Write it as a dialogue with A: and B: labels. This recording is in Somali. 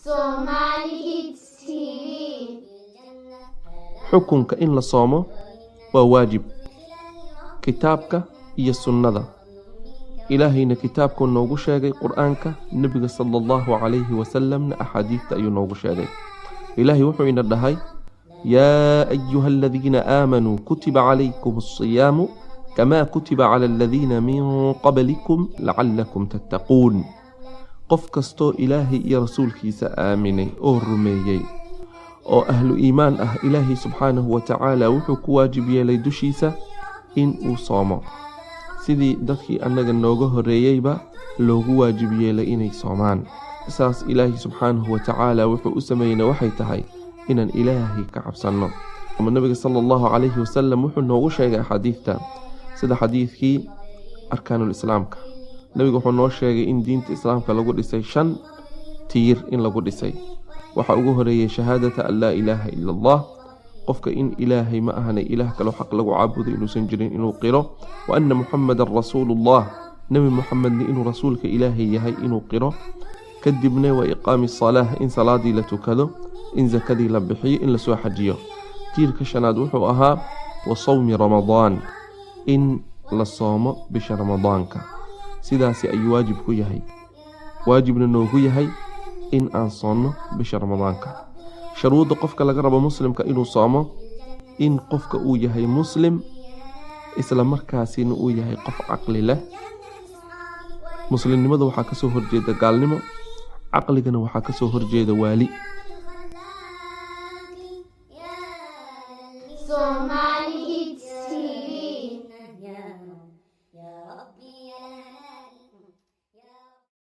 A: Somali Kids TV.
B: xukunka in la soomo waa waajib kitaabka iyo sunnada ilaahayna kitaabku noogu sheegay quraanka nabiga sallallahu alayhi wasallam axaadiista ayuu noogu sheegay ilaahay wuxuu ina dhahay yaa ayyuhalladhiina aamanuu kutiba calaykumus siyaamu kamaa kutiba cala alladhiina min qablikum lacallakum tattaquun qof kastoo ilaahay iyo rasuulkiisa aaminay oo rumeeyey oo ahlu iimaan ah ilaahay subxaanahu wa tacaala wuxuu ku waajib yeelay dushiisa in uu soomo sidii dadkii annaga nooga horeeyeyba loogu waajib yeelay inay soomaan saas ilaahay subxaanahu wa tacaala wuxuu u sameeyeyna waxay tahay inaan ilaahay ka cabsanno nabiga sallallahu calayhi wasallam wuxuu noogu sheegay axaadiista sida xadiidkii arkaanul islaamka nabigu wuxuu noo sheegay in diinta islaamka lagu dhisay 5 tiir in lagu dhisay waxa ugu horeeyay shahaadata an laa ilaaha illa allah qofka in ilaahay ma ahanay ilaah kale xaq lagu caabudo inuusan jirin inuu qiro wa anna muhammadar rasuulullah nabi muhammadni inuu rasuulka ilaahay yahay inuu qiro kadibna wa iqaami salaah in salaadii la tukado in zakadii la bixiyo in la soo xajiyo tiirka shanaad wuxuu ahaa wa sawmi ramadaan in la soomo bisha ramadaanka sidaasi ayuu waajib ku yahay waajibna noogu yahay in aan soonno bisha ramadaanka sharuudda qofka laga rabo muslimka inuu soomo in qofka uu yahay muslim isla markaasina uu yahay qof caqli leh muslimnimada waxaa ka soo horjeeda gaalnimo caqligana waxaa ka soo horjeeda waali